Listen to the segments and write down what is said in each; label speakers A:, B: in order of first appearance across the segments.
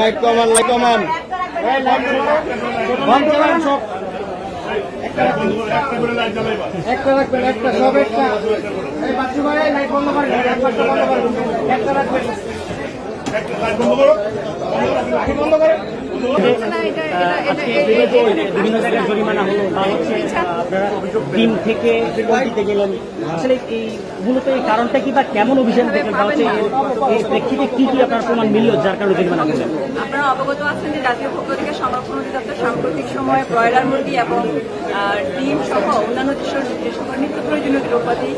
A: Light কমান light কমান একটা রাখবেন একটা সব একটা বাচ্চু ভাই লাইট বন্ধ করেন একটা রাখবেন বন্ধ করেন
B: বিভিন্ন জায়গায় জরিমানা হলো বা হচ্ছে আপনারা টিম থেকে দিতে গেলেন, আসলে এই মূলত এই কারণটা কি বা কেমন অভিযান দেখলেন বা হচ্ছে এই প্রেক্ষিতে কি কি আপনার প্রমাণ মিলল যার কারণে জরিমানা করলেন?
C: আপনারা অবগত আছেন যে জাতীয় ভোক্তা অধিকার সংরক্ষণ অধিদপ্তর সাম্প্রতিক সময়ে ব্রয়লার মুরগি এবং ডিম সহ অন্যান্য যে সকল নিত্য প্রয়োজনীয় দ্রব্যাদি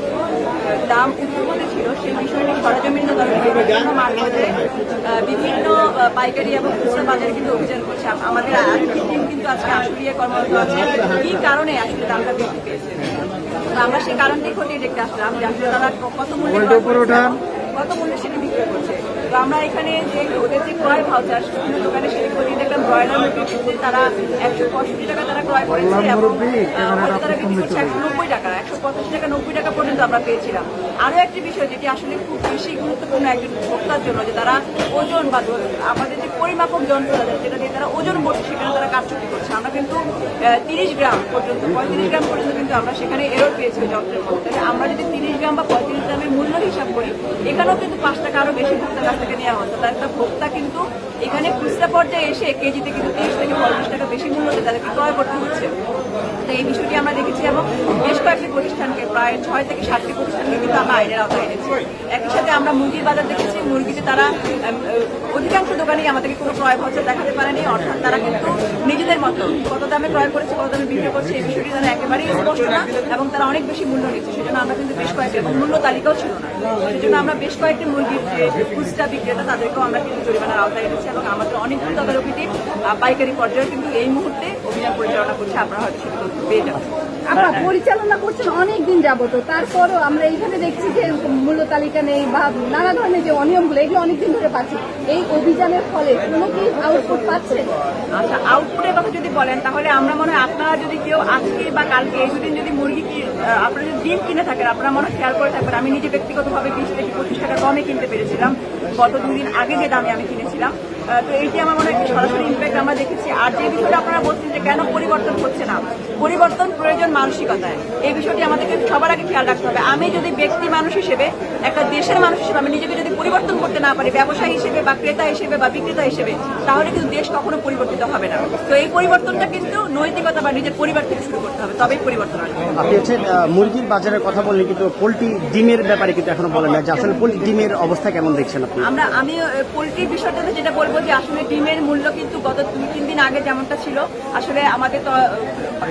C: দাম ঊর্ধ্বগতি ছিল সেই বিষয়টি সরেজমিন বিভিন্ন মার্কেটে বিভিন্ন পাইকারি এবং খুচরা বাজারে কিন্তু অভিযান করছে। আমাদের আরেকটি টিম কিন্তু আজকে আশুলিয়ায় কর্মরত আছে এই কারণে আসলে দামটা বৃদ্ধি পেয়েছে। তো আমরা সেই কারণটি খতিয়ে দেখতে আসলাম যে আসলে তারা কত মূল্যে সেটি বিক্রি করছে। তো আমরা এখানে যে ওদের যে ক্রয় ভাউচার বিভিন্ন দোকানে সেটি খতিয়ে দেখলাম ব্রয়লার মুরগির ক্ষেত্রে তারা 165 টাকা তারা ক্রয় করেছে এবং তারা বিক্রি করছে 190 টাকা, 185 টাকা 90 টাকা পর্যন্ত আমরা পেয়েছিলাম। আরও একটি বিষয় যেটি আসলে খুব বেশি গুরুত্বপূর্ণ একজন ভোক্তার জন্য, যে তারা ওজন বা আমাদের যে পরিমাপক যন্ত্র যেটা দিয়ে তারা ওজন করছে সেখানে তারা কারচুপি করছে। আমরা কিন্তু 30 গ্রাম পর্যন্ত 35 গ্রাম পর্যন্ত কিন্তু আমরা সেখানে এরর পেয়েছি যন্ত্রের মধ্যে। আমরা যদি 30 গ্রাম বা 35 গ্রামের মূল্য হিসাব করি এখানেও কিন্তু 5 টাকা আরও বেশি ভোক্তার কাছ থেকে নেওয়া হচ্ছে। তার একটা ভোক্তা কিন্তু এখানে খুচরা পর্যায়ে এসে কেজিতে কিন্তু 30 থেকে 50 টাকা বেশি মূল্যতে তাদেরকে ক্রয় করতে হচ্ছে। তো এই বিষয়টি আমরা দেখেছি এবং বেশ কয়েকটি প্রতিষ্ঠানকে প্রায় 6 থেকে 7টি প্রতিষ্ঠানকে কিন্তু আমরা আইনের আওতায় এনেছি। একই সাথে আমরা মুরগির বাজার দেখেছি, মুরগিতে তারা অধিকাংশ দোকানেই আমাদেরকে কোনো ক্রয় ভাউচার দেখাতে পারেনি, অর্থাৎ তারা কিন্তু নিজেদের মতো কত দামে ক্রয় করেছে কত দামে বিক্রি করছে এই বিষয়টি তারা একেবারেই স্পষ্ট না এবং তারা অনেক বেশি মূল্য নিচ্ছে। সেজন্য আমরা কিন্তু বেশ কয়েকটি এবং মূল্য তালিকাও ছিল না, সেজন্য আমরা বেশ কয়েকটি মুরগির যে খুচরা বিক্রেতা তাদেরকেও আমরা কিন্তু জরিমানার আওতায় এনেছি এবং আমাদের অনেকগুলো তদারকি টিম পাইকারি পর্যায়ে কিন্তু এই মুহূর্তে অভিযান পরিচালনা করছে। আপনারা হয়তো সেটা পেয়ে যাবেন।
D: আপনারা পরিচালনা করছেন অনেক দিন যাবত, তারপরও আমরা এইখানে দেখছি যে মূল্য তালিকা নেই বা নানা ধরনের যে অনিয়মগুলো এগুলো অনেকদিন ধরে পাচ্ছি। এই অভিযানের ফলে কোনো কি আউটপুট পাচ্ছে?
C: আচ্ছা, আউটপুটের কথা যদি বলেন তাহলে আমরা মনে হয় আপনারা যদি কেউ আজকে বা কালকে এই দুদিন যদি মুরগি আপনারা যদি ডিম কিনে থাকেন আপনারা মনে হয় খেয়াল করে থাকবেন। আমি নিজে ব্যক্তিগতভাবে 20 থেকে 25 টাকা কমে কিনতে পেরেছিলাম গত 2 দিন আগে যে দামে আমি কিনেছিলাম। তো এইটি আমার মনে হয় সরাসরি ইম্প্যাক্ট আমরা দেখেছি। আর যে বিষয়টা আপনারা বলছেন যে কেন পরিবর্তন হচ্ছে না, পরিবর্তন প্রয়োজন মানসিকতায়, এই বিষয়টি আমাদেরকে সবার আগে খেয়াল রাখতে হবে। আমি যদি ব্যক্তি মানুষ হিসেবে একটা দেশের মানুষ হিসেবে আমি নিজেকে যদি পরিবর্তন করতে না পারি ব্যবসায়ী হিসেবে বা ক্রেতা হিসেবে বা বিক্রেতা হিসেবে, তাহলে কিন্তু দেশ কখনো পরিবর্তিত হবে না। তো এই পরিবর্তনটা কিন্তু নৈতিকতা বা নিজের পরিবার থেকে শুরু করতে হবে, তবেই পরিবর্তন আসবে।
B: আপনি হচ্ছে মুরগির বাজারের কথা বললেন কিন্তু পোল্ট্রি ডিমের ব্যাপারে কিন্তু এখনো বলেন না যে আসলে পোল্ট্রি ডিমের অবস্থা কেমন দেখছেন আপনি?
C: আমি পোল্ট্রির বিষয়টাতে যেটা বলবো যে আসলে ডিমের মূল্য কিন্তু গত 2-3 দিন আগে যেমনটা ছিল আসলে আমাদের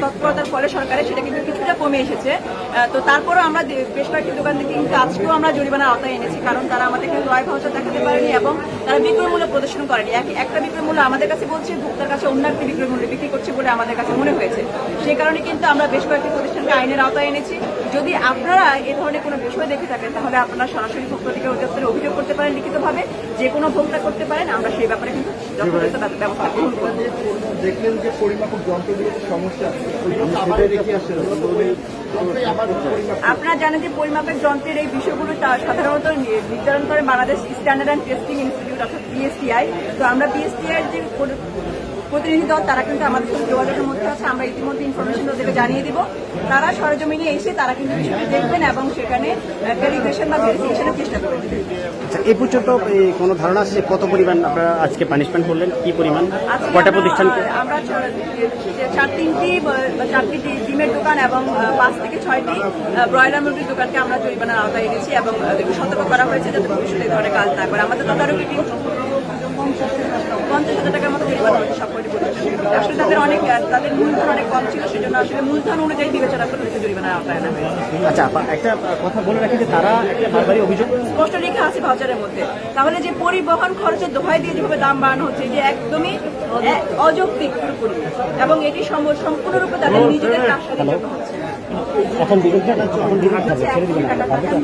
C: তৎপরতার ফলে সরকারের সেটা কিন্তু কিছুটা কমে এসেছে। তো তারপরেও আমরা বেশ কয়েকটি দোকান থেকে কিন্তু আজকেও আমরা জরিমানার আওতায় এনেছি, কারণ তারা আমাদেরকে ক্রয় ভাউচার দেখাতে পারেনি এবং তারা বিক্রয় মূল্য প্রদর্শন করেনি। একটা বিক্রয় মূল্য আমাদের কাছে বলছে, ভোক্তার কাছে অন্য একটি বিক্রয় মূল্য বিক্রি করছে বলে আমাদের কাছে মনে হয়েছে। সেই কারণে কিন্তু আমরা বেশ কয়েকটি প্রতিষ্ঠানকে আইনের আওতায় এনেছি। যদি আপনারা এ ধরনের কোনো বিষয় দেখে থাকেন তাহলে আপনারা সরাসরি ভোক্তা অধিকার অধিদপ্তরে অভিযোগ করতে পারেন লিখিতভাবে, যে কোনো ভোক্তা করতে পারেন। আমরা সেই ব্যাপারে কিন্তু যথাযথ ব্যবস্থা গ্রহণ করব।
A: দেখলেন যে পরিমাপক যন্ত্রগুলোতে সমস্যা,
C: আপনারা জানেন যে পরিমাপের যন্ত্রের এই বিষয়গুলো সাধারণত নির্ধারণ করে Bangladesh standard and testing institute অর্থাৎ বিএসটিআই। তো আমরা বিএসটিআই যে প্রতিনিধি দল তারা কিন্তু আমাদের সাথে যোগাযোগের মধ্যে আছে। আমরা ইতিমধ্যে ইনফরমেশন ওদেরকে জানিয়ে দিব, তারা সরজমিনে এসে তারা কিন্তু বিষয়টি দেখবেন এবং সেখানে ক্যালিব্রেশন বা ভেরিফিকেশনের চেষ্টা করবেন।
B: আচ্ছা, এই পর্যন্ত কোনো ধারণা আছে যে কত পরিমাণ আপনারা আজকে পানিশমেন্ট করলেন, কি পরিমাণ, কয়টা প্রতিষ্ঠানকে?
C: আমরা 4-3টি ডিমের দোকান এবং 5 থেকে 6টি ব্রয়লার মুরগির দোকানকে আমরা জরিমানার আওতায় এনেছি এবং সতর্ক করা হয়েছে যাতে ভবিষ্যতে এই ধরনের কাজ না করে। আমাদের তদারকি টিম 50,000 টাকার মতো জরিমানা হয়েছে সবকটি প্রতিষ্ঠান। আসলে তাদের মূলধন অনেক কম ছিল, সেজন্য আসলে মূলধন অনুযায়ী বিবেচনা করে জরিমানার আওতায় আনা হয়েছে।
B: আচ্ছা, একটা কথা বলে রাখি যে তারা একটা বারবারই অভিযোগ
C: স্পষ্ট লেখা আছে ভাউচারের মধ্যে, তাহলে যে পরিবহন খরচের দোহাই দিয়ে যেভাবে দাম বাড়ানো হচ্ছে যে একদমই অযৌক্তিক পুরোপুরি এবং এটি সম্পূর্ণরূপে তাদের নিজেদের কাজসাথে হচ্ছে।
B: এখন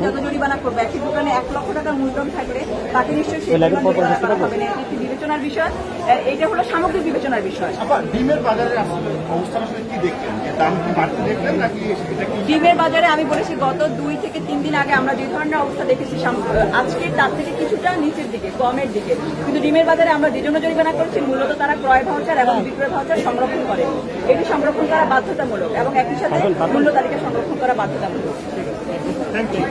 C: যত জরিমানা করবে একই দোকানে 1 লক্ষ টাকার মূলধন থাকলে বাকি নিশ্চয়ই হবে না। এটি একটি বিবেচনার বিষয়, এইটা হলো সামগ্রিক বিবেচনার বিষয়।
A: ডিমের বাজারের অবস্থান আসলে কি দেখলেন? দাম কি বাড়তে দেখলেন নাকি?
C: ডিমের বাজারে আমি বলেছি গত 2 থেকে 3 দিন আগে আমরা যে ধরনের অবস্থা দেখেছি আজকে তার থেকে কিছুটা নিচের দিকে, কমের দিকে। কিন্তু ডিমের বাজারে আমরা যে জন্য জরিমানা করছি, মূলত তারা ক্রয় ভাউচার এবং বিক্রয় ভাউচার সংরক্ষণ করে। এটি সংরক্ষণ করা বাধ্যতামূলক এবং একই সাথে মূল্য তালিকা সংরক্ষণ করা বাধ্যতামূলক।
A: Thank you.